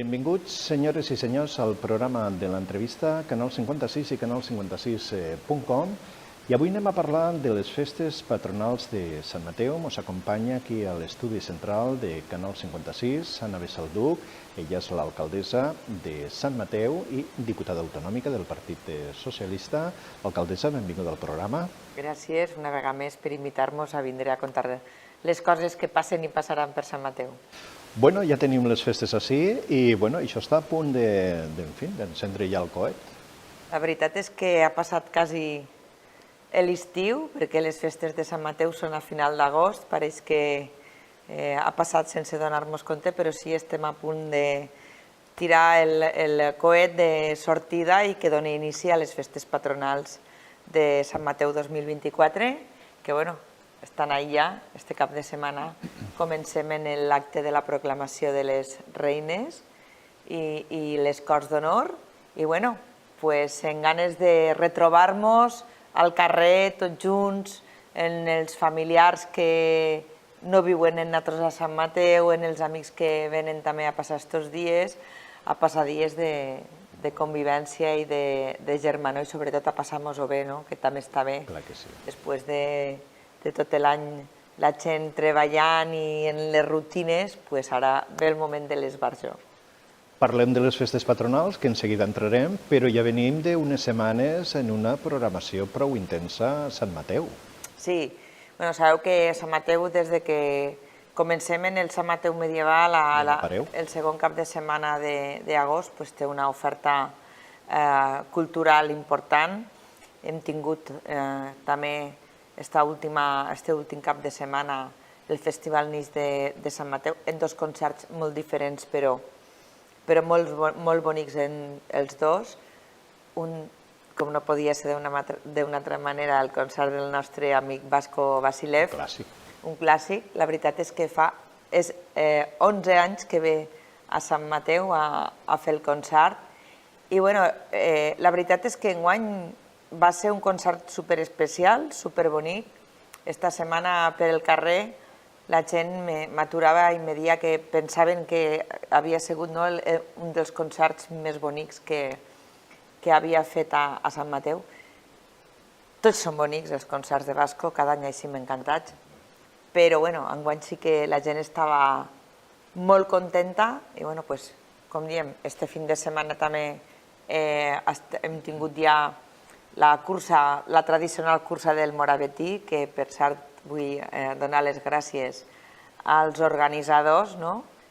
Benvinguts, senyores i senyors, al programa de l'entrevista Canal 56 i canal56.com. I avui anem a parlar de les festes patronals de Sant Mateu. Ens acompanya aquí a l'estudi central de Canal 56, Anna Bessalduc. Ella és l'alcaldessa de Sant Mateu i diputada autonòmica del Partit Socialista. Alcaldessa, benvinguda al programa. Gràcies una vegada més per invitar-nos a vindre a contar les coses que passen i passaran per Sant Mateu. Bueno, ja tenim les festes així i això està a punt d'encendre ja el coet. La veritat és que ha passat quasi l'estiu, perquè les festes de Sant Mateu són a final d'agost. Pareix que ha passat sense donar-nos compte, però sí estem a punt de tirar el coet de sortida i que doni inici a les festes patronals de Sant Mateu 2024, que estan ahí ja. Este cap de setmana comencem en l'acte de la proclamació de les reines i les Corts d'Honor. I en ganes de retrobar-nos al carrer tots junts, en els familiars que no viuen en nosaltres a Sant Mateu, en els amics que venen també a passar aquests dies, a passar dies de convivència i de germanor i sobretot a passar-nos-ho bé, que també està bé. Clar que sí. Després de tot l'any la gent treballant i en les rutines, ara ve el moment de l'esbarjo. Parlem de les festes patronals, que en seguida entrarem, però ja venim d'unes setmanes en una programació prou intensa a Sant Mateu. Sí, sabeu que Sant Mateu, des que comencem en el Sant Mateu medieval, el segon cap de setmana d'agost, té una oferta cultural important. Hem tingut també este últim cap de setmana el Festival Neix de Sant Mateu, en dos concerts molt diferents, però molt bonics els dos. Un, com no podia ser d'una altra manera, el concert del nostre amic Vasco Vasilev. Un clàssic. La veritat és que fa 11 anys que ve a Sant Mateu a fer el concert. I la veritat és que enguany va ser un concert superespecial, superbonic. Esta setmana per el carrer la gent m'aturava i me deia que pensaven que havia sigut un dels concerts més bonics que havia fet a Sant Mateu. Tots són bonics els concerts de Vasco, cada any així encantats, però enguany sí que la gent estava molt contenta i com diem, este fin de setmana també hem tingut ja la tradicional cursa del Moravetí, que per cert vull donar les gràcies als organitzadors,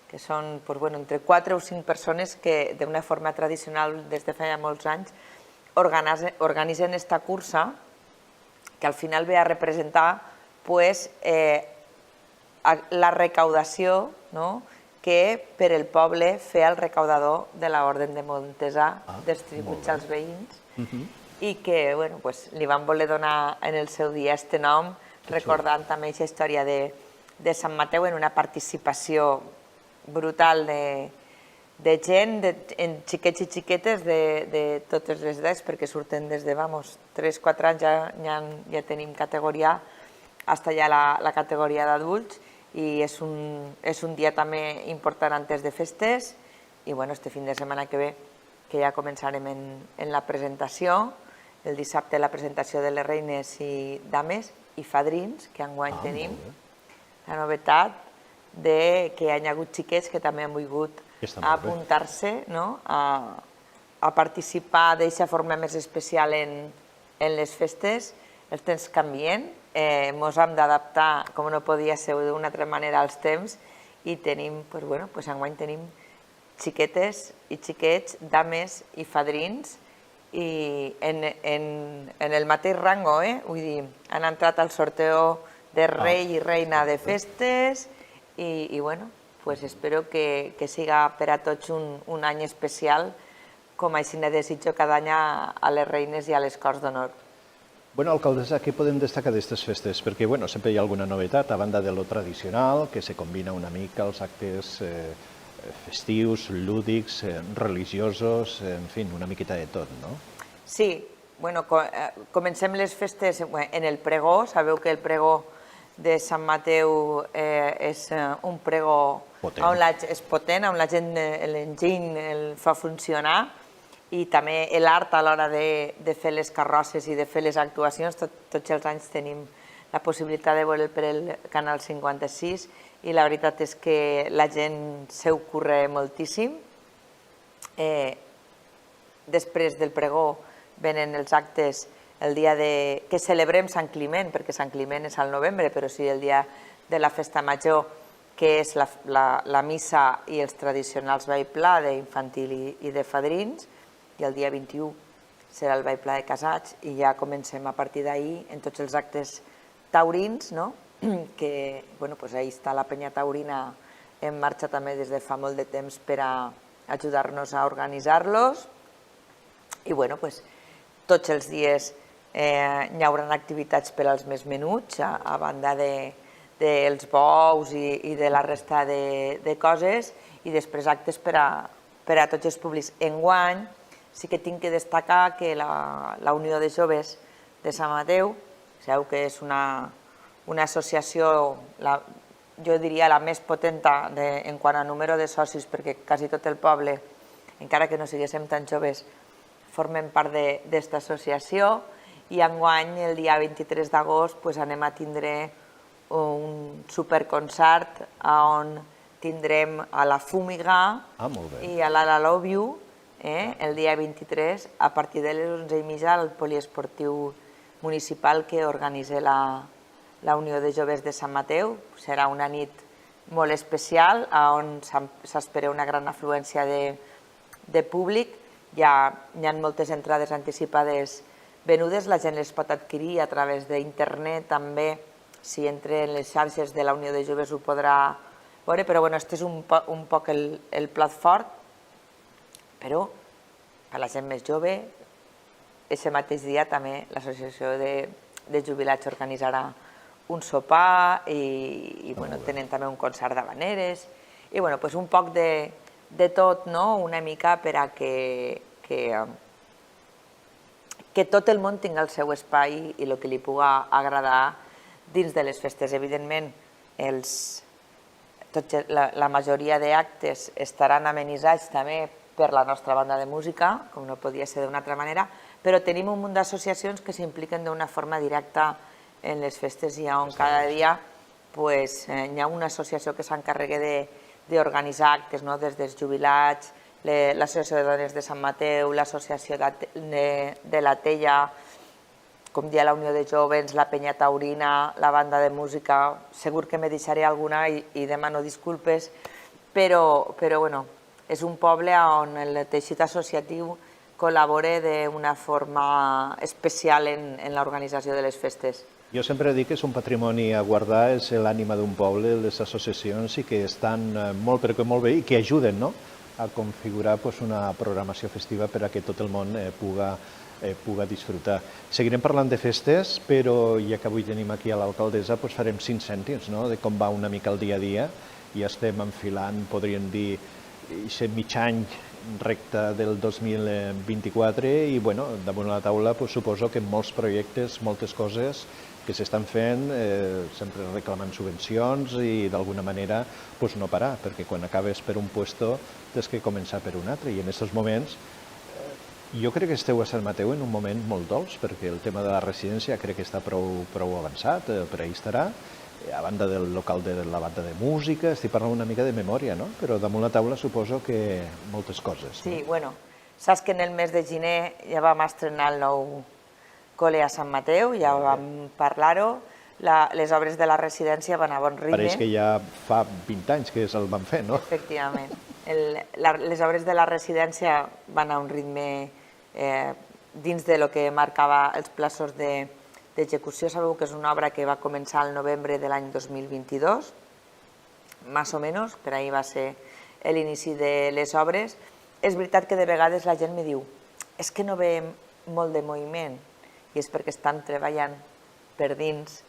que són entre 4 o 5 persones que d'una forma tradicional des de feia molts anys organitzen aquesta cursa, que al final ve a representar la recaudació que per el poble feia el recaudador de l'Orde de Montesà dels tributs als veïns i que li van voler donar en el seu dia aquest nom, recordant també aquesta història de Sant Mateu en una participació brutal de gent, en xiquets i xiquetes de totes les edats, perquè surten des de 3-4 anys, ja tenim categoria, fins ja la categoria d'adults, i és un dia també important antes de festes, i este fin de setmana que ve, que ja començarem en la presentació, el dissabte la presentació de les reines i dames i fadrins, que enguany tenim la novetat que hi ha hagut xiquets que també han volgut apuntar-se a participar d'aquesta forma més especial en les festes. Els temps canvien, ens hem d'adaptar, com no podia ser d'una altra manera, als temps, i tenim, enguany tenim xiquetes i xiquets, dames i fadrins, i en el mateix rango, vull dir, han entrat al sorteo de rei i reina de festes i espero que siga per a tots un any especial, com així ne desitjo cada any a les reines i a les Corts d'Honor. Alcaldessa, què podem destacar d'aquestes festes? Perquè sempre hi ha alguna novetat, a banda de lo tradicional, que se combina una mica els actes festius, lúdics, religiosos, en fi, una miqueta de tot, no? Sí, comencem les festes en el pregó. Sabeu que el pregó de Sant Mateu és un pregó és potent, on la gent, l'enginy el fa funcionar, i també l'art a l'hora de fer les carrosses i de fer les actuacions. Tots els anys tenim la possibilitat de veure'l per el Canal 56 i la veritat és que la gent s'ho curra moltíssim. Després del pregó venen els actes el dia que celebrem Sant Climent, perquè Sant Climent és al novembre, però sí el dia de la Festa Major, que és la missa i els tradicionals ball pla d'infantil i de fadrins, i el dia 21 serà el ball pla de casats, i ja comencem a partir d'ahir en tots els actes taurins, que ahí està la penya taurina en marxa també des de fa molt de temps per a ajudar-nos a organitzar-los, i tots els dies hi haurà activitats per als més menuts, a banda dels bous i de la resta de coses, i després actes per a tots els públics. Enguany sí que tinc que destacar que la Unió de Joves de Sant Mateu, sabeu que és una associació, jo diria la més potenta en quant a número de socis, perquè quasi tot el poble, encara que no siguéssim tan joves, formen part d'esta associació, i enguany, el dia 23 d'agost, anem a tindre un superconcert on tindrem a la Fúmiga i a l'Ala Love You el dia 23 a partir de les 11:30 al poliesportiu municipal que organitza la Unió de Joves de Sant Mateu. Serà una nit molt especial on s'espera una gran afluència de públic. Hi ha moltes entrades anticipades venudes, la gent les pot adquirir a través d'internet també. Si entra en les xarxes de la Unió de Joves ho podrà veure, però aquest és un poc el plat fort. Però per la gent més jove, aquest mateix dia també l'associació de jubilats organitzarà un sopar i tenen també un concert d'havaneres i un poc de tot, una mica per a que tot el món tingui el seu espai i el que li pugui agradar dins de les festes. Evidentment, la majoria d'actes estaran amenitzats també per la nostra banda de música, com no podia ser d'una altra manera, però tenim un munt d'associacions que s'impliquen d'una forma directa en les festes i on cada dia hi ha una associació que s'encarrega d'organitzar actes, des dels jubilats, l'Associació de Dones de Sant Mateu, l'Associació de la Tella, com dia la Unió de Joves, la Penya Taurina, la banda de música. Segur que me deixaré alguna i demano disculpes, però és un poble on el teixit associatiu col·labora d'una forma especial en l'organització de les festes. Jo sempre dic que és un patrimoni a guardar, és l'ànima d'un poble, les associacions, i que estan molt molt bé i que ajuden a configurar una programació festiva per a que tot el món pugui disfrutar. Seguirem parlant de festes, però ja que avui tenim aquí a l'alcaldessa, farem 5 cèntims de com va una mica el dia a dia, i estem enfilant, podríem dir, aquest mig any recte del 2024 i damunt la taula suposo que molts projectes, moltes coses que s'estan fent, sempre reclamant subvencions i d'alguna manera no parar, perquè quan acabes per un puesto tens que començar per un altre, i en aquests moments jo crec que esteu a Sant Mateu en un moment molt dolç, perquè el tema de la residència crec que està prou avançat, per ahí estarà, a banda del local de la banda de música, estic parlant una mica de memòria, però damunt la taula suposo que moltes coses. Sí, saps que en el mes de gener ja vam estrenar el nou col·le a Sant Mateu, ja vam parlar-ho, les obres de la residència van a bon ritme. Pareix que ja fa 20 anys que el van fer, no? Efectivament. Les obres de la residència van a un ritme dins de lo que marcava els plaços d'execució. Sabeu que és una obra que va començar al novembre de l'any 2022, més o menys, per ahir va ser l'inici de les obres. És veritat que de vegades la gent me diu és que no veiem molt de moviment, i és perquè estan treballant per dins.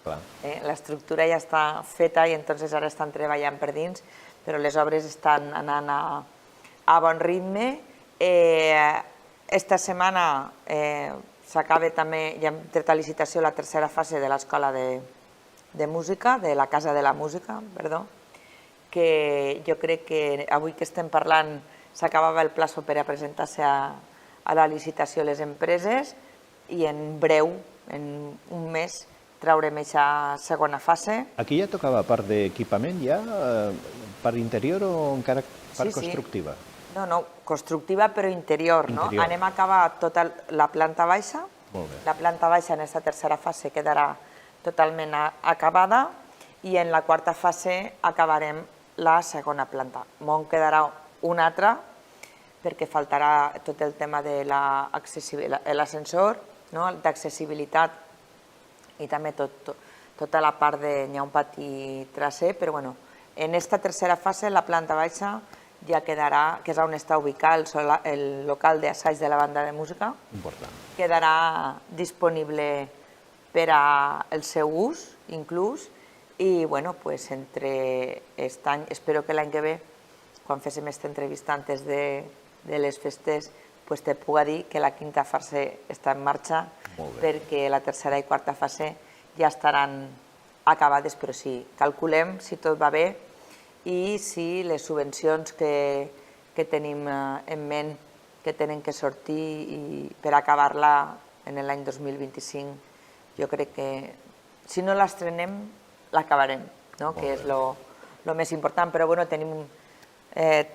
L'estructura ja està feta i entonces ara estan treballant per dins, però les obres estan anant a bon ritme. Esta setmana s'acaba també, ja hem tret a licitació la tercera fase de l'escola de música, de la Casa de la Música, perdó, que jo crec que avui que estem parlant s'acabava el plaç per a presentar-se a la licitació a les empreses i en breu, en un mes, traurem aquesta segona fase. Aquí ja tocava part d'equipament, ja? Part interior o encara part constructiva? No, constructiva però interior. Anem a acabar tota la planta baixa. La planta baixa en aquesta tercera fase quedarà totalment acabada i en la quarta fase acabarem la segona planta. M'en quedarà una altra perquè faltarà tot el tema de l'ascensor, d'accessibilitat i també tota la part de... Hi ha un pati traser, però bueno, en aquesta tercera fase la planta baixa ja quedarà, que és on està ubicat el local d'assaig de la banda de música, quedarà disponible per al seu ús, inclús, i bueno, entre aquest any, espero que l'any que ve, quan féssim aquesta entrevista antes de les festes, te puc dir que la quinta fase està en marxa, perquè la tercera i quarta fase ja estaran acabades, però sí, calculem si tot va bé i si les subvencions que tenim en ment que tenen que sortir per acabar-la en l'any 2025, jo crec que si no l'estrenem, l'acabarem, que és el més important. Però tenim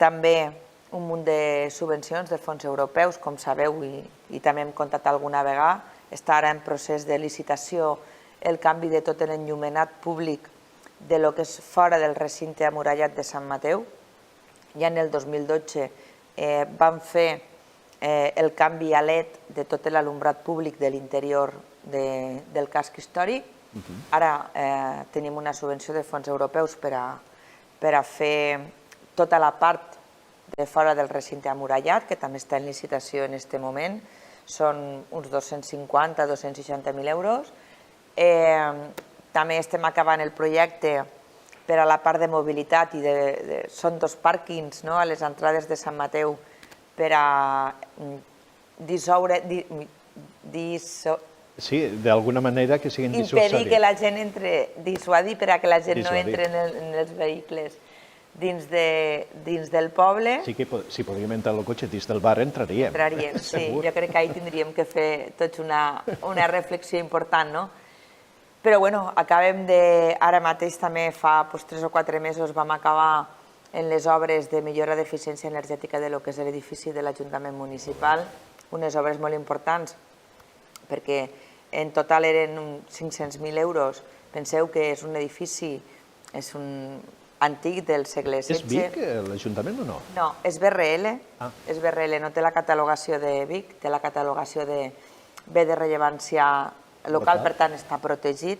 també un munt de subvencions de fons europeus, com sabeu, i també hem contat alguna vegada. Està ara en procés de licitació el canvi de tot l'enllumenat públic de lo que és fora del recinte amurallat de Sant Mateu. Ja en el 2012 van fer el canvi a LED de tot l'alumbrat públic de l'interior del casc històric. Ara tenim una subvenció de fons europeus per a fer tota la part de fora del recinte amurallat, que també està en licitació en aquest moment. Són uns 250-260.000 euros. També estem acabant el projecte per a la part de mobilitat i són dos pàrquings a les entrades de Sant Mateu per a sí, d'alguna manera que siguin dissuasius. Impedir que la gent entre, dissuadir per a que la gent no entre en els vehicles dins del poble. Sí que si podríem entrar al cotxe dins del bar entraríem. Entraríem, sí. Jo crec que ahí tindríem que fer tots una reflexió important, no? Però bueno, acabem de... Ara mateix també fa 3 o 4 mesos vam acabar en les obres de millora d'eficiència energètica de lo que és l'edifici de l'Ajuntament Municipal, unes obres molt importants, perquè en total eren 500.000 euros. Penseu que és un edifici, és un antic del segle XVI. És Vic, l'Ajuntament, o no? No, és BRL, és BRL, no té la catalogació de Vic, té la catalogació de bé de rellevància local, per tant està protegit,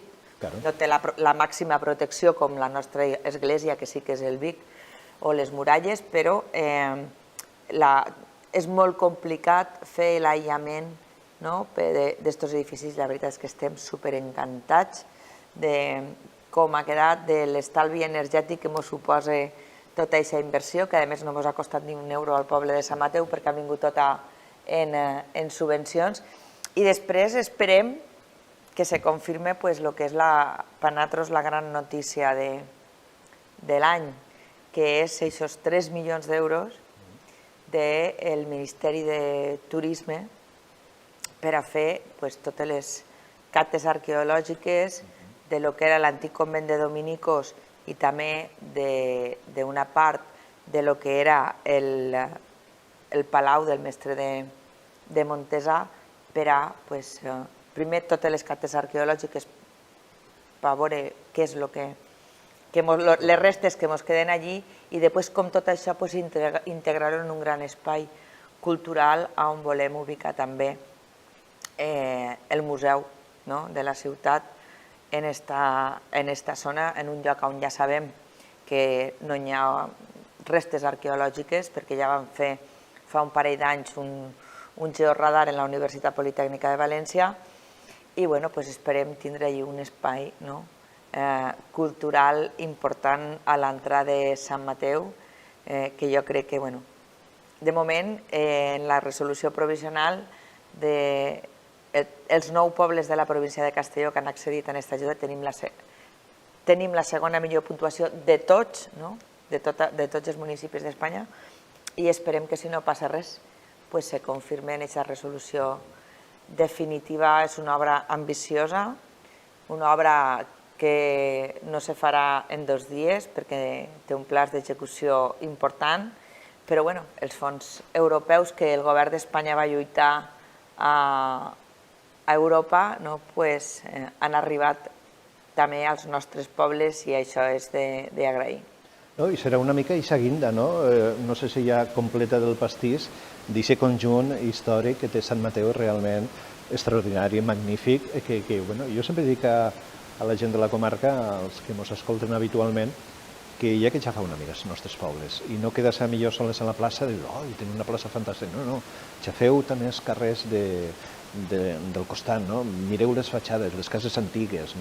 no té la màxima protecció com la nostra església, que sí que és el Vic, o les muralles, però és molt complicat fer l'aïllament d'estos edificis. La veritat és que estem superencantats de com ha quedat, de l'estalvi energètic que ens suposa tota aquesta inversió, que a més no ens ha costat ni un euro al poble de Sant Mateu perquè ha vingut tota en subvencions. I després esperem que se confirme el que és per nosaltres la gran notícia de l'any, que és aquests 3 milions d'euros del Ministeri de Turisme per a fer totes les cates arqueològiques de lo que era l'antic convent de Dominicos i també d'una part de lo que era el palau del mestre de Montesà per a, primer, totes les cates arqueològiques per veure què és les restes que ens queden allí i després com tot això integrar-ho en un gran espai cultural on volem ubicar també el museu de la ciutat en esta zona, en un lloc on ja sabem que no hi ha restes arqueològiques, perquè ja vam fer fa un parell d'anys un georradar en la Universitat Politècnica de València i esperem tindre allí un espai cultural important a l'entrada de Sant Mateu, que jo crec que, de moment, en la resolució provisional els 9 pobles de la província de Castelló que han accedit a aquesta ajuda tenim tenim la segona millor puntuació de tots, de tots els municipis d'Espanya, i esperem que si no passa res, se confirmi en aquesta resolució definitiva. És una obra ambiciosa, una obra que no se farà en 2 dies perquè té un pla d'execució important, però els fons europeus que el govern d'Espanya va lluitar a Europa han arribat també als nostres pobles i això és d'agrair. I serà una mica aquesta guinda, no sé si ja completa del pastís, d'aquest conjunt històric que té Sant Mateu realment extraordinari, magnífic, que jo sempre dic a la gent de la comarca, als que ens escolten habitualment, que hi ha que xafar una mica els nostres pobles i no quedar-se millor soles a la plaça de dir, oh, tenim una plaça fantàstica. No, xafeu també els carrers del costat, mireu les fatxades, les cases antigues,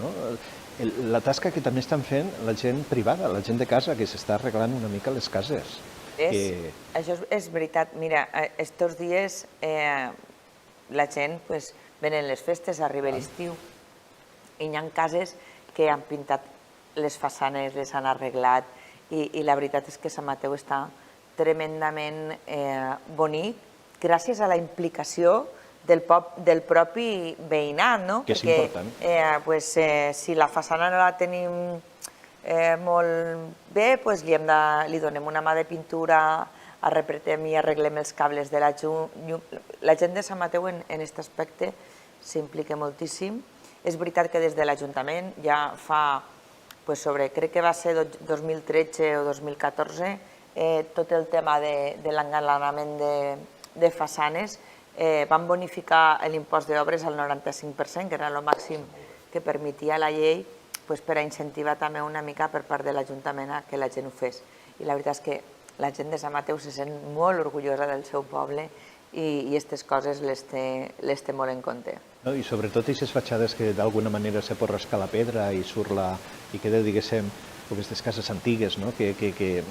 la tasca que també estan fent la gent privada, la gent de casa, que s'està arreglant una mica les cases. Això és veritat. Mira, estos dies la gent, venen les festes, arriba l'estiu, i hi ha cases que han pintat les façanes, les han arreglat, i la veritat és que Sant Mateu està tremendament bonic gràcies a la implicació del propi veïnat, no? Que és important. Si la façana no la tenim molt bé, li donem una mà de pintura, arrepretem i arreglem els cables de la llum. La gent de Sant Mateu en aquest aspecte s'implica moltíssim. És veritat que des de l'Ajuntament ja fa, crec que va ser 2013 o 2014, tot el tema de l'engalanament de façanes, van bonificar l'impost d'obres al 95%, que era el màxim que permetia la llei, per a incentivar també una mica per part de l'Ajuntament que la gent ho fes. I la veritat és que la gent de Sant Mateu se sent molt orgullosa del seu poble i aquestes coses les té molt en compte. I sobretot aquestes fatxades que d'alguna manera se pot rascar la pedra i surt i queda, diguéssim, aquestes cases antigues, que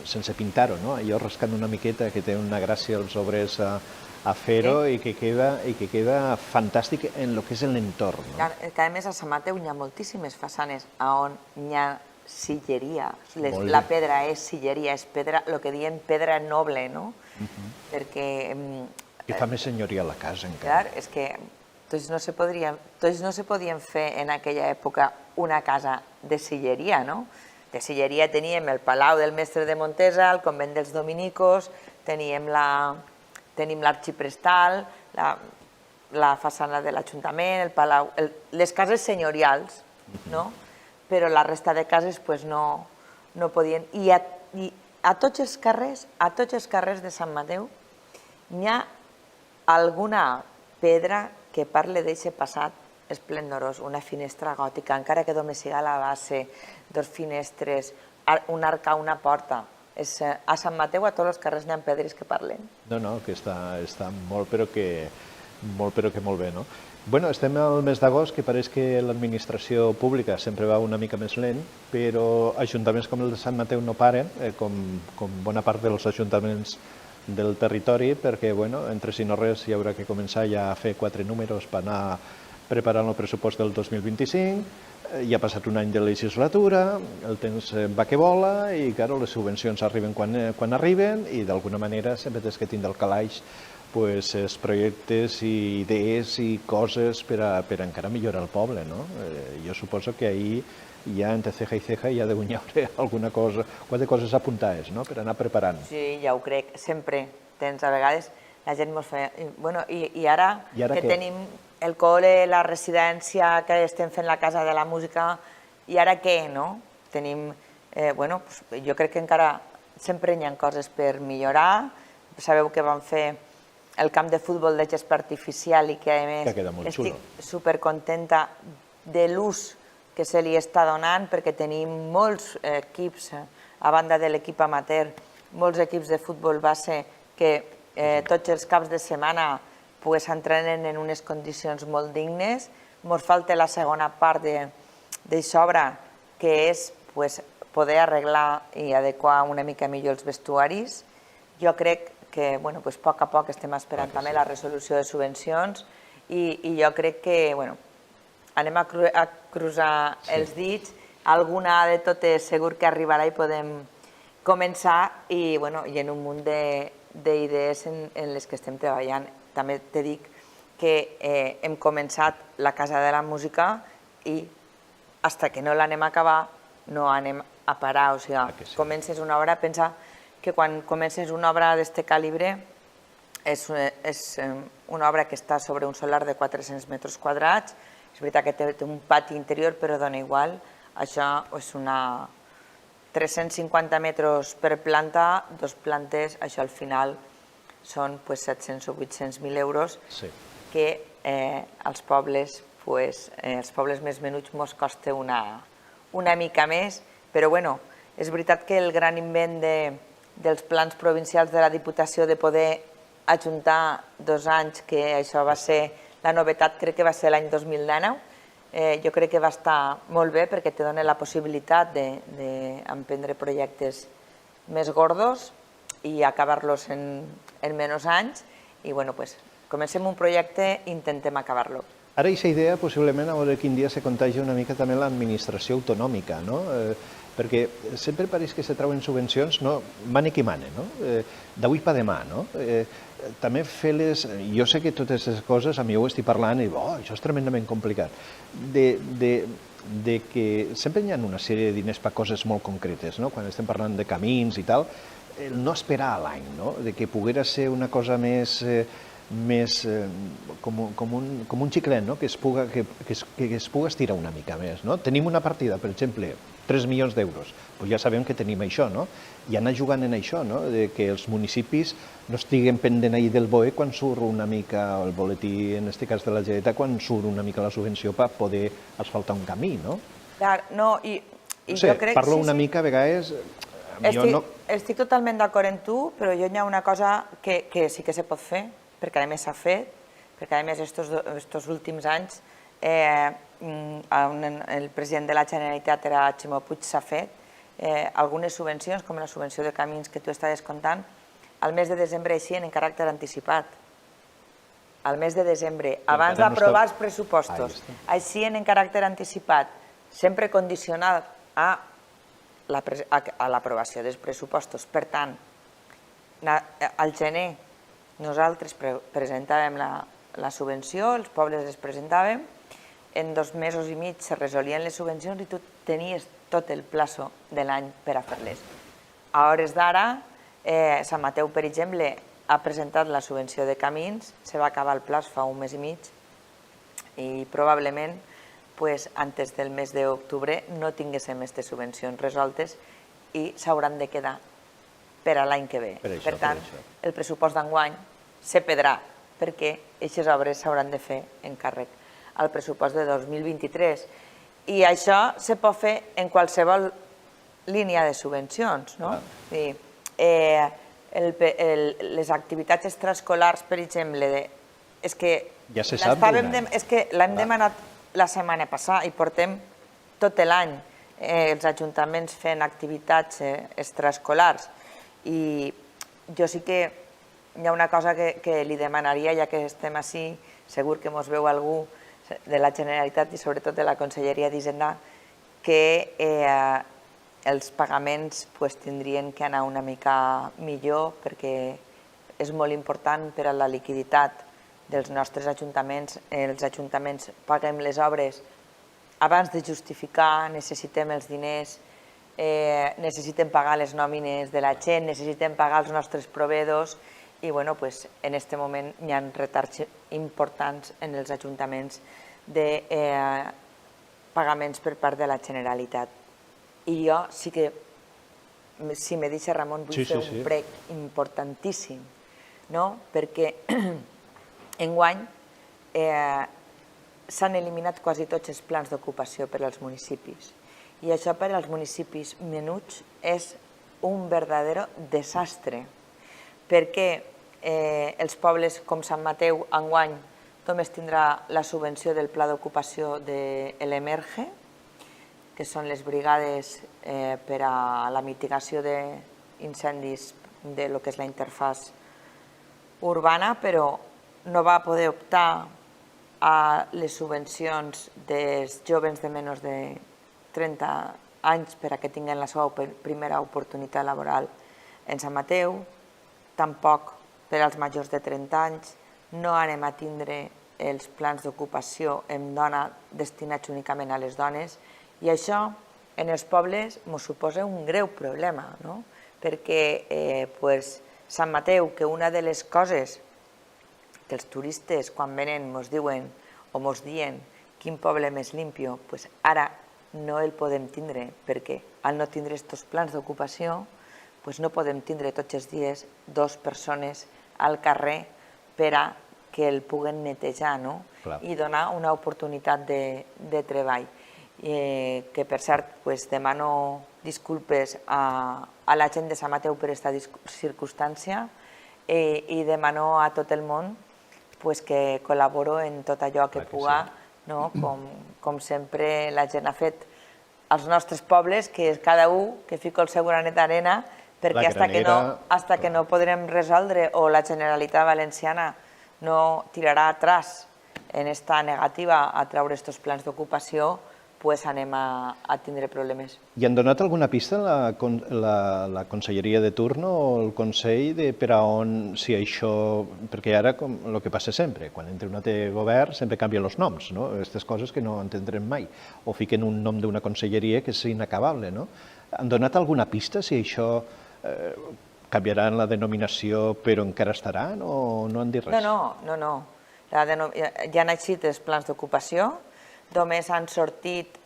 sense pintar-ho, allò rascant una miqueta, que té una gràcia els obrers a fer-ho i que queda fantàstic en el que és l'entorn. A més, a Sant Mateu hi ha moltíssimes façanes on hi ha silleria. La pedra és silleria, és pedra, el que diem pedra noble, no? Perquè... Que fa més senyorial la casa, encara. Clar, és que tots no se podien fer en aquella època una casa de silleria, no? De silleria teníem el Palau del Mestre de Montesa, el Convent dels Dominicos, tenim l'arxiprestal, la façana de l'Ajuntament, el Palau, les cases senyorials, no? Però la resta de cases no podien. I a tots els carrers de Sant Mateu hi ha alguna pedra que parla d'aquest passat esplendorós, una finestra gòtica, encara que només sigui a la base, 2 finestres, un arc a una porta. A Sant Mateu, a tots els carrers n'hi ha pedres que parlen. No, que està molt, però que molt bé, no? Bueno, estem al mes d'agost, que pareix que l'administració pública sempre va una mica més lent, però ajuntaments com el de Sant Mateu no paren, com bona part dels ajuntaments del territori, perquè, entre si no res, hi haurà que començar ja a fer 4 números per anar preparant el pressupost del 2025, ja ha passat un any de legislatura, el temps va que vola i, clar, les subvencions arriben quan arriben i, d'alguna manera, sempre tens que tindre al calaix els projectes i idees i coses per encara millorar el poble, no? Jo suposo que ahir ja entre ceja i ceja hi ha de haver alguna cosa, 4 coses apuntades, no?, per anar preparant. Sí, ja ho crec. Sempre tens, a vegades, la gent mos fa... I ara que tenim el col·le, la residència, que estem fent la Casa de la Música, i ara què, no? Tenim... Jo crec que encara sempre hi ha coses per millorar. Sabeu que vam fer el camp de futbol de gespa artificial i que, a més, estic supercontenta de l'ús que se li està donant, perquè tenim molts equips, a banda de l'equip amateur, molts equips de futbol base que tots els caps de setmana s'entrenen en unes condicions molt dignes. Ens falta la segona part d'aquesta obra, que és poder arreglar i adequar una mica millor els vestuaris. Jo crec que a poc a poc estem esperant també la resolució de subvencions i jo crec que anem a cruzar els dits alguna de totes segur que arribarà i podem començar i en un munt d'idees en les que estem treballant. També te dic que hem començat la Casa de la Música i fins que no l'anem a acabar no anem a parar. O sigui, comences una obra, pensa que quan comences una obra d'este calibre és una obra que està sobre un solar de 400 metres quadrats. És veritat que té un pati interior, però dona igual. Això és 350 metres per planta, 2 plantes, això al final són 700 o 800.000 euros que als pobles més menuts ens costa una mica més, però és veritat que el gran invent dels plans provincials de la Diputació de poder ajuntar 2 anys, que això va ser la novetat, crec que va ser l'any 2019, jo crec que va estar molt bé perquè te dona la possibilitat d'emprendre projectes més gordos i acabar-los en menys anys i comencem un projecte i intentem acabar-lo. Ara aquesta idea possiblement a veure quin dia se contagia una mica també l'administració autonòmica, no? Perquè sempre pareix que se trauen subvencions, no? Mane qui mane, no? D'avui per demà, no? També fer-les... Jo sé que totes aquestes coses, a mi ho estic parlant i això és tremendament complicat. De que sempre hi ha una sèrie de diners per coses molt concretes, no? Quan estem parlant de camins i tal, no esperar a l'any, no? De que poguera ser una cosa més com un xiclet, que es puga estirar una mica més. Tenim una partida, per exemple, 3 milions d'euros, ja sabem que tenim això, i anar jugant en això, que els municipis no estiguen pendent ahir del BOE quan surt una mica, el boletí, en aquest cas de la Generalitat, quan surt una mica la subvenció per poder asfaltar un camí, no? Clar, no, i jo crec... Parlo una mica, a vegades... Estic totalment d'acord amb tu, però hi ha una cosa que sí que se pot fer, perquè a més s'ha fet, perquè a més aquests últims anys el president de la Generalitat era Ximo Puig, s'ha fet algunes subvencions, com la subvenció de camins que tu estaves contant, al mes de desembre eixien en caràcter anticipat. Al mes de desembre, abans d'aprovar els pressupostos, eixien en caràcter anticipat, sempre condicionat a l'aprovació dels pressupostos. Per tant, al gener nosaltres presentàvem la subvenció, els pobles les presentàvem, en 2 mesos i mig se resolien les subvencions i tu tenies tot el plaço de l'any per a fer-les. A hores d'ara, Sant Mateu, per exemple, ha presentat la subvenció de camins, se va acabar el plaç fa un mes i mig i probablement antes del mes d'octubre no tinguéssim aquestes subvencions resoltes i s'hauran de quedar per a l'any que ve. Per tant, el pressupost d'enguany se perdrà perquè aquestes obres s'hauran de fer en càrrec al pressupost de 2023. I això se pot fer en qualsevol línia de subvencions. Les activitats extraescolars, per exemple, és que l'hem demanat la setmana passada i portem tot l'any els ajuntaments fent activitats extraescolars. I jo sí que hi ha una cosa que li demanaria, ja que estem així, segur que ens veu algú de la Generalitat i sobretot de la Conselleria d'Hisenda, que els pagaments tindrien que anar una mica millor perquè és molt important per a la liquiditat dels nostres ajuntaments. Els ajuntaments paguem les obres abans de justificar, necessitem els diners, necessitem pagar les nòmines de la gent, necessitem pagar els nostres proveïdors i en aquest moment hi ha retards importants en els ajuntaments de pagaments per part de la Generalitat. I jo sí que, si me deixa Ramon, vull fer un prec importantíssim, perquè enguany s'han eliminat quasi tots els plans d'ocupació per als municipis i això per als municipis menuts és un verdadero desastre perquè els pobles com Sant Mateu enguany només tindrà la subvenció del pla d'ocupació de l'Emerge, que són les brigades per a la mitigació d'incendis de lo que és la interfàs urbana, però no va poder optar a les subvencions dels joves de menys de 30 anys per a que tinguin la seva primera oportunitat laboral en Sant Mateu, tampoc per als majors de 30 anys, no anem a tindre els plans d'ocupació en dona destinats únicament a les dones, i això en els pobles ens suposa un greu problema, perquè Sant Mateu, que una de les coses que els turistes quan venen ens diuen o ens diuen quin poble més limpio, ara no el podem tindre, perquè al no tindre aquests plans d'ocupació no podem tindre tots els dies 2 persones al carrer per a que el puguen netejar i donar una oportunitat de treball. Que, per cert, demano disculpes a la gent de Sant Mateu per aquesta circumstància i demano a tot el món que col·laboro en tot allò que puga, com sempre la gent ha fet als nostres pobles, que és cada un que fica el seu granet d'arena, perquè fins que no podrem resoldre o la Generalitat Valenciana no tirarà atrás en esta negativa a treure aquests plans d'ocupació, anem a tindre problemes. I han donat alguna pista la Conselleria de turno o el Consell per a on, si això... Perquè ara, com el que passa sempre, quan entra un altre govern sempre canvien els noms, aquestes coses que no entendrem mai, o fiquen un nom d'una conselleria que és inacabable. Han donat alguna pista si això canviaran la denominació però encara estaran o no han dit res? No. Ja han eixit els plans d'ocupació, només han sortit,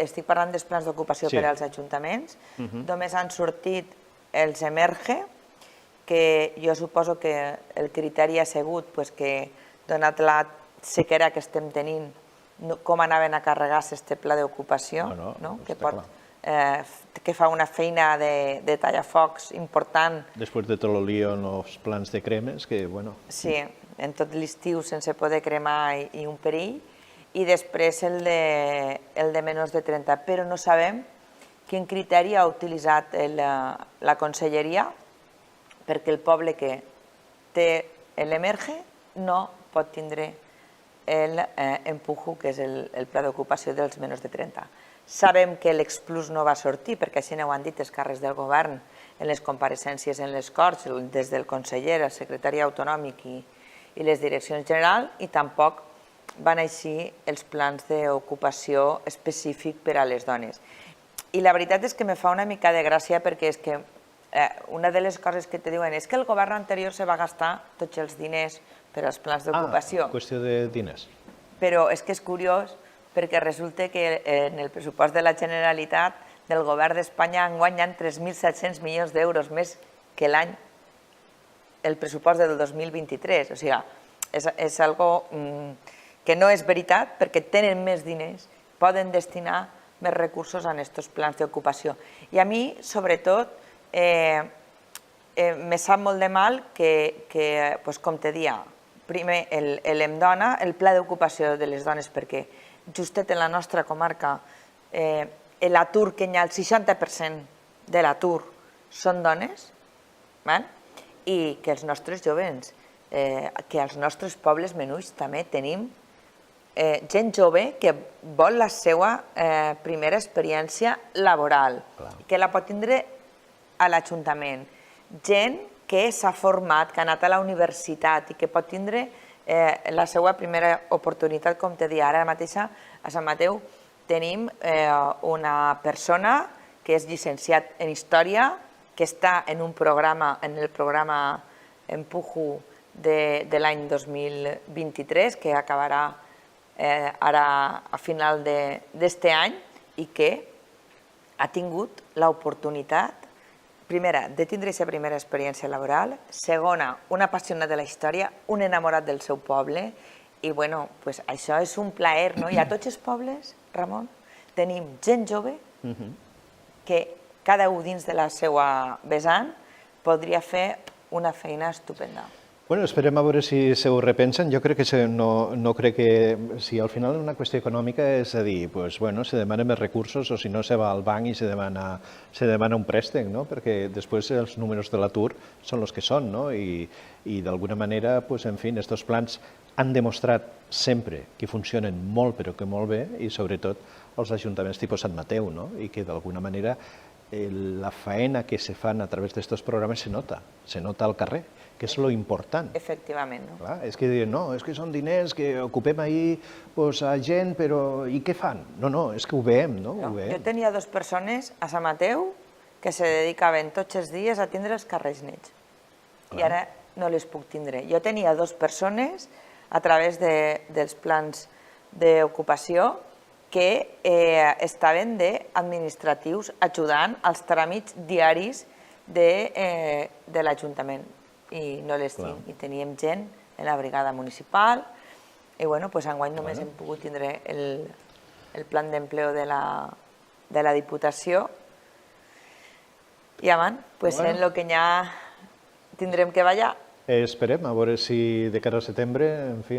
estic parlant dels plans d'ocupació per als ajuntaments, només han sortit els Emerge, que jo suposo que el criteri ha sigut que, donat la sequera que estem tenint, com anaven a carregar aquest pla d'ocupació, que fa una feina de tallafocs important. Després de tot el lío en els plans de cremes, que, bueno... Sí, en tot l'estiu sense poder cremar i un perill, i després el de menys de 30, però no sabem quin criteri ha utilitzat la Conselleria perquè el poble que té l'Emerge no pot tindre l'Empujo, que és el pla d'ocupació dels menys de 30. Sabem que l'Explus no va sortir, perquè així ho han dit els càrrecs del govern en les compareixences en les Corts, des del conseller, el secretari autonòmic i les direccions generals, i tampoc van eixir els plans d'ocupació específic per a les dones. I la veritat és que me fa una mica de gràcia perquè és que una de les coses que te diuen és que el govern anterior se va gastar tots els diners per als plans d'ocupació. Qüestió de diners. Però és que és curiós perquè resulta que en el pressupost de la Generalitat del govern d'Espanya enguany hi ha 3.700 milions d'euros més que l'any el pressupost del 2023. O sigui, és algo que no és veritat perquè tenen més diners, poden destinar més recursos a aquests plans d'ocupació. I a mi, sobretot, me sap molt de mal que, com te dia, primer l'Emdona, el pla d'ocupació de les dones, perquè justet en la nostra comarca l'atur que hi ha, el 60% de l'atur són dones, i que els nostres jovens, que als nostres pobles menuts també tenim gent jove que vol la seva primera experiència laboral, que la pot tindre a l'Ajuntament. Gent que s'ha format, que ha anat a la universitat i que pot tindre la seva primera oportunitat, com te dic. Ara mateixa a Sant Mateu tenim una persona que és llicenciat en Història, que està en un programa, en el programa Empujo de l'any 2023, que acabarà ara a final d'aquest any, i que ha tingut l'oportunitat, primera, de tindre aquesta primera experiència laboral, segona, un apassionat de la història, un enamorat del seu poble, i bueno, això és un plaer, no? I a tots els pobles, Ramon, tenim gent jove que cada un dins de la seva vessant podria fer una feina estupenda. Bueno, esperem a veure si se ho repensen. Jo crec que no crec que... Si al final una qüestió econòmica és a dir, pues, bueno, se demanen més recursos o si no se va al banc i se demana un préstec, no? Perquè després els números de l'atur són els que són, no? I d'alguna manera, pues, en fi, estos plans han demostrat sempre que funcionen molt, però que molt bé, i sobretot els ajuntaments tipus Sant Mateu, no? I que d'alguna manera la faena que se fan a través d'estos programes se nota al carrer, que és lo important. Efectivament. No? Clar, és que diuen, no, és que són diners que ocupem ahir a gent, però i què fan? No, és que ho veiem, no? Jo tenia 2 persones a Sant Mateu que se dedicaven tots els dies a tindre els carrers nets. I ara no les puc tindre. Jo tenia 2 persones a través dels plans d'ocupació que estaven d'administratius ajudant als tràmits diaris de l'Ajuntament. I no les tinc. I teníem gent en la brigada municipal i enguany només hem pogut tindre el plan d'empleo de la Diputació i avant, en el que ja tindrem que ballar. Esperem, a veure si de cara a setembre, en fi,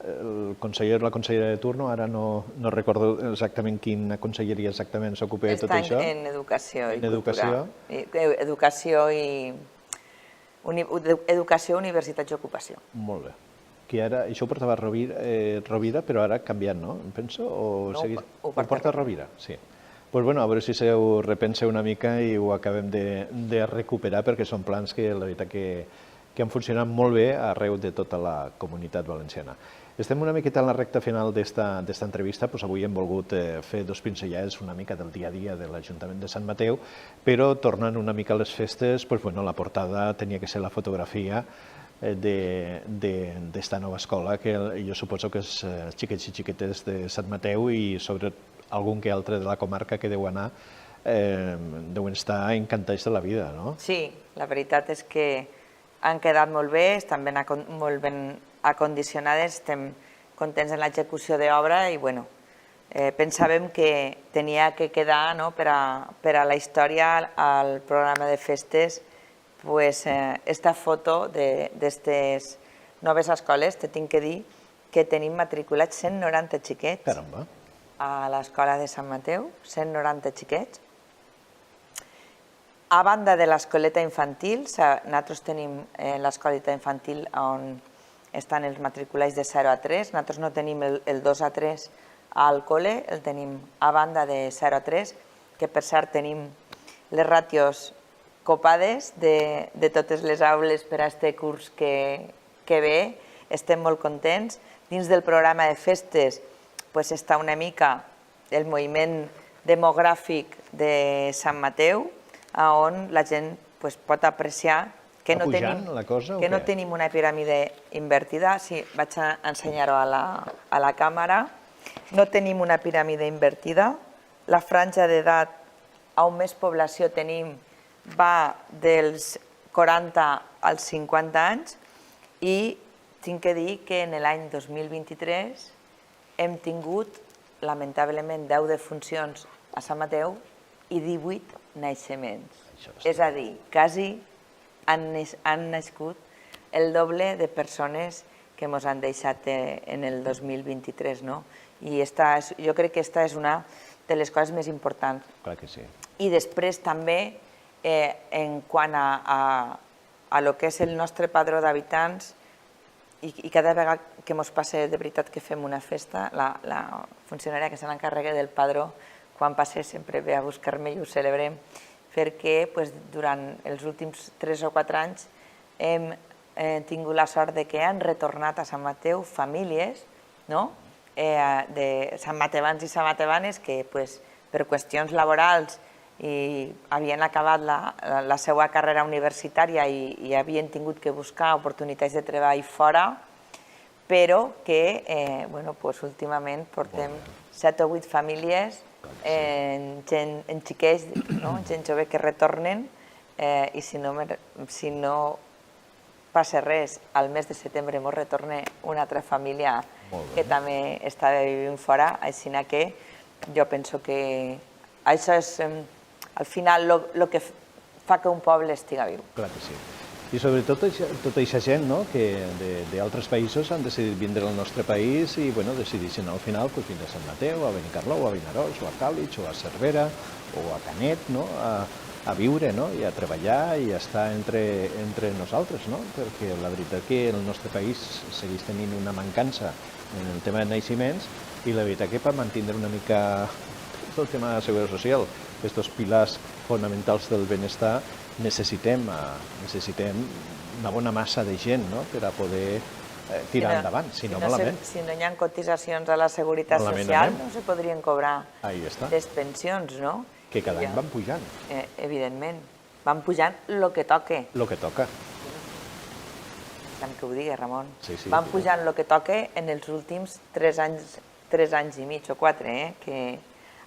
el conseller o la consellera de turno, ara no recordo exactament quina conselleria exactament s'ocupa de tot això. Està en Educació i Cultura. Educació, Universitats i Ocupació. Molt bé. Que ara, això ho portava Rovira, però ara ha canviat, no? Em penso? Ho porta Rovira, sí. Doncs bueno, a veure si se ho repensa una mica i ho acabem de recuperar, perquè són plans que la veritat que han funcionat molt bé arreu de tota la comunitat valenciana. Estem una miqueta en la recta final d'esta entrevista, avui hem volgut fer 2 pinzellades una mica del dia a dia de l'Ajuntament de Sant Mateu, però tornant una mica a les festes, la portada tenia que ser la fotografia d'esta nova escola, que jo suposo que els xiquets i xiquetes de Sant Mateu i sobre algun que altre de la comarca que deu anar, deuen estar encantats de la vida, no? Sí, la veritat és que han quedat molt bé, estan molt ben acondicionades, estem contents en l'execució d'obra i pensàvem que tenia que quedar per a la història, al programa de festes, esta foto d'aquestes noves escoles. Te tinc que dir que tenim matriculats 190 xiquets. Caramba! A l'escola de Sant Mateu, 190 xiquets. A banda de l'escoleta infantil, nosaltres tenim l'escoleta infantil on estan els matriculats de 0 a 3, nosaltres no tenim el 2 a 3 al col·le, el tenim a banda de 0 a 3, que per cert tenim les ràtios copades de totes les aules per a aquest curs que ve, estem molt contents. Dins del programa de festes està una mica el moviment demogràfic de Sant Mateu, on la gent pot apreciar que no tenim una piràmide invertida. Sí, vaig a ensenyar-ho a la càmera. No tenim una piràmide invertida. La franja d'edat on més població tenim va dels 40 als 50 anys i tinc que dir que en l'any 2023 hem tingut, lamentablement, 10 defuncions a Sant Mateu i 18 naixements. És a dir, quasi han nascut el doble de persones que ens han deixat en el 2023. I jo crec que aquesta és una de les coses més importants. Clar que sí. I després també, en quant a lo que és el nostre padró d'habitants, i cada vegada que ens passa de veritat que fem una festa, la funcionària que se n'encarrega del padró, quan passa sempre ve a buscar-me i ho celebrem, perquè durant els últims 3 o 4 anys hem tingut la sort que han retornat a Sant Mateu famílies de santmatevans i santmatevanes que per qüestions laborals havien acabat la seva carrera universitària i havien tingut que buscar oportunitats de treball fora, però que últimament portem 7 o 8 famílies en xiquets, gent jove que retornen, i si no passa res, al mes de setembre ens retorna una altra família que també estava vivint fora, així que jo penso que això és al final el que fa que un poble estiga viu. Clar que sí. I sobretot tota aquesta gent que d'altres països han decidit vindre al nostre país i decideixen al final vindre a Sant Mateu, a Benicarló, a Vinaròs, o a Càlig, o a Cervera, o a Canet, a viure i a treballar i a estar entre nosaltres, perquè la veritat que el nostre país segueix tenint una mancança en el tema de naixements i la veritat que per mantenir una mica el tema de la seguretat social, aquests pilars fonamentals del benestar, necessitem una bona massa de gent per a poder tirar endavant, si no malament. Si no hi ha cotitzacions a la seguretat social, no se podrien cobrar les pensions, no? Que cada any van pujant. Evidentment, van pujant el que toca. El que toca. Tant que ho digui, Ramon. Van pujant el que toca en els últims 3 anys i mig o 4, que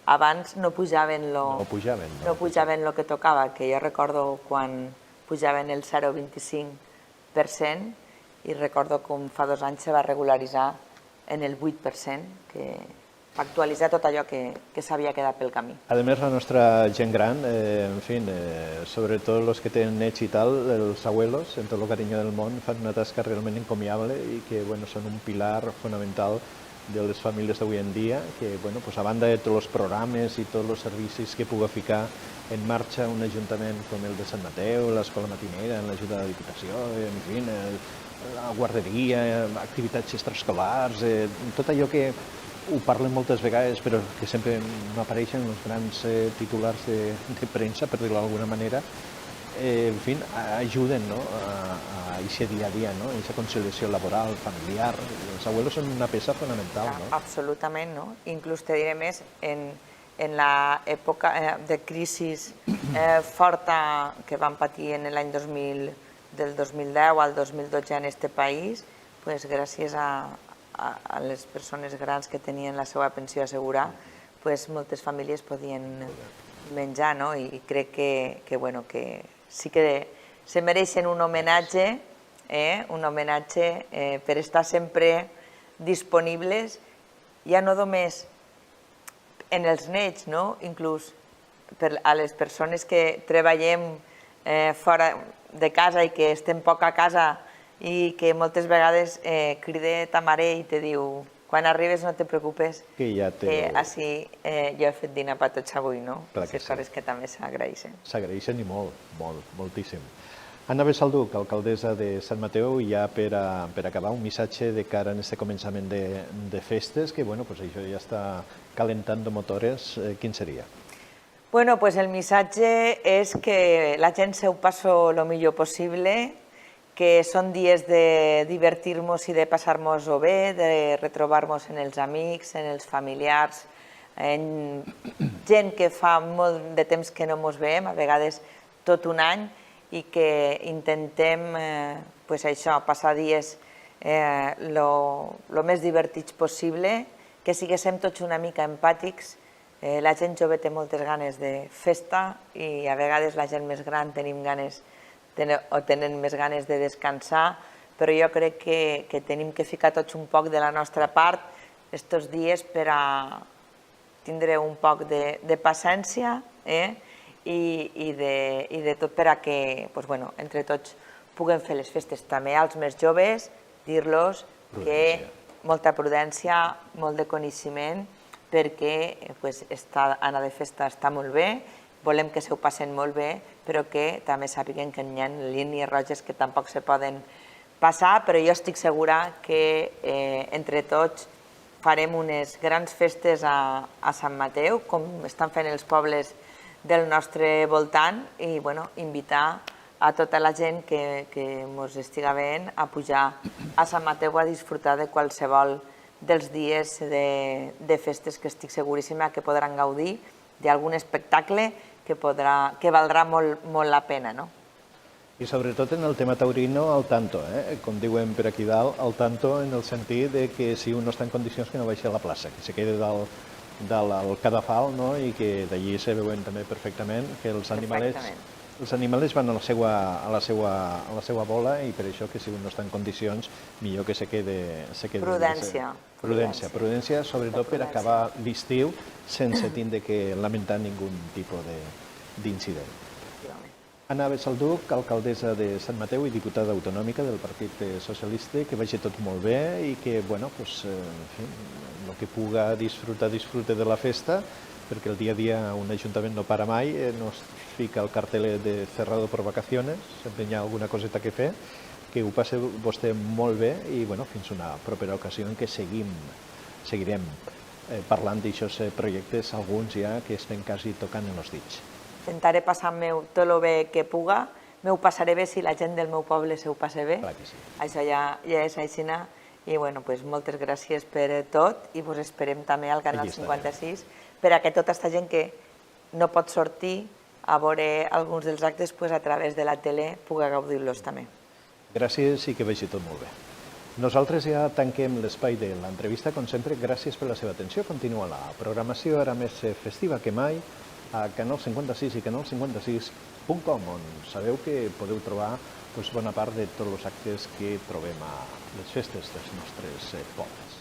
abans no pujaven el que tocava, que jo recordo quan pujaven el 0,25% i recordo com fa 2 anys se va regularitzar en el 8%, que va actualitzar tot allò que s'havia quedat pel camí. A més, la nostra gent gran, en fi, sobretot els que tenen nets i tal, els abuelos, en tot el carinyo del món, fan una tasca realment encomiable i que són un pilar fonamental de les famílies d'avui en dia, que a banda de tots els programes i tots els servicis que pugui ficar en marxa un ajuntament com el de Sant Mateu, l'escola matinera, l'ajuda de la Diputació, en fi, la guarderia, activitats extraescolars, tot allò que ho parlem moltes vegades però que sempre no apareixen en els grans titulars de premsa, per dir-ho d'alguna manera, en fi, ajuden a aquest dia a dia, a aquesta conciliació laboral, familiar. Els abuelos són una peça fonamental, no? Absolutament, no? Inclús te diré més, en l'època de crisi forta que vam patir en l'any 2000, del 2010 al 2012 en aquest país, gràcies a les persones grans que tenien la seva pensió assegurada, moltes famílies podien menjar, no? I crec que sí que se mereixen un homenatge per estar sempre disponibles, ja no només en els nets, inclús a les persones que treballem fora de casa i que estem poc a casa i que moltes vegades crida ta mare i te diu: quan arribes no te preocupes, que així jo he fet dinar per tots avui, no? Les coses que també s'agraeixen. S'agraeixen i molt, moltíssim. Anna Besalduc, alcaldessa de Sant Mateu, ja per acabar, un missatge de cara a aquest començament de festes, que això ja està calentant motores, quin seria? El missatge és que la gent s'ho passo el millor possible, que són dies de divertir-nos i de passar-nos-ho bé, de retrobar-nos en els amics, en els familiars, en gent que fa molt de temps que no ens veiem, a vegades tot un any, i que intentem passar dies el més divertits possible, que siguem tots una mica empàtics. La gent jove té moltes ganes de festa i a vegades la gent més gran tenen més ganes de descansar, però jo crec que tenim que ficar tots un poc de la nostra part aquests dies per a tindre un poc de paciència i de tot per a que entre tots puguem fer les festes. També als més joves dir-los que molta prudència, molt de coneixement, perquè anar de festa està molt bé, volem que s'ho passen molt bé, però que també sàpiguen que hi ha línies roges que tampoc se poden passar, però jo estic segura que entre tots farem unes grans festes a Sant Mateu, com estan fent els pobles del nostre voltant, i invitar a tota la gent que ens estiga veient a pujar a Sant Mateu a disfrutar de qualsevol dels dies de festes, que estic seguríssima que podran gaudir d'algun espectacle que valdrà molt la pena. I sobretot en el tema taurino, al tanto, com diuen per aquí dalt, al tanto en el sentit que si un no està en condicions que no baixi a la plaça, que se quedi dalt al cadafal i que d'allí se veuen també perfectament que els animalets van a la seva bola, i per això que si un no està en condicions millor que se quedi... Prudència, sobretot per acabar l'estiu sense tindre que lamentar ningun tipus d'incident. Anna Besalduc, alcaldessa de Sant Mateu i diputada autonòmica del Partit Socialista, que vagi tot molt bé i que, bueno, pues, en fi, el que puga disfrutar de la festa, perquè el dia a dia un ajuntament no para mai, no es fica el cartel de cerrado por vacaciones, sempre hi ha alguna coseta que fer, que ho passi vostè molt bé i, bueno, fins una propera ocasió en què seguirem parlant d'aixòs projectes, alguns ja que estem quasi tocant en els dits. Intentaré passar-me tot el bé que puga, m'ho passaré bé si la gent del meu poble s'ho passa bé. Clar que sí. Això ja és aixina. I bueno, moltes gràcies per tot i vos esperem també al Canal 56 per a que tota aquesta gent que no pot sortir a veure alguns dels actes a través de la tele pugui gaudir-los també. Gràcies i que vagi tot molt bé. Nosaltres ja tanquem l'espai de l'entrevista, com sempre, gràcies per la seva atenció. Continua la programació, ara més festiva que mai, a Canal 56 i canal56.com, on sabeu que podeu trobar bona part de tots els actes que trobem a les festes dels nostres pobles.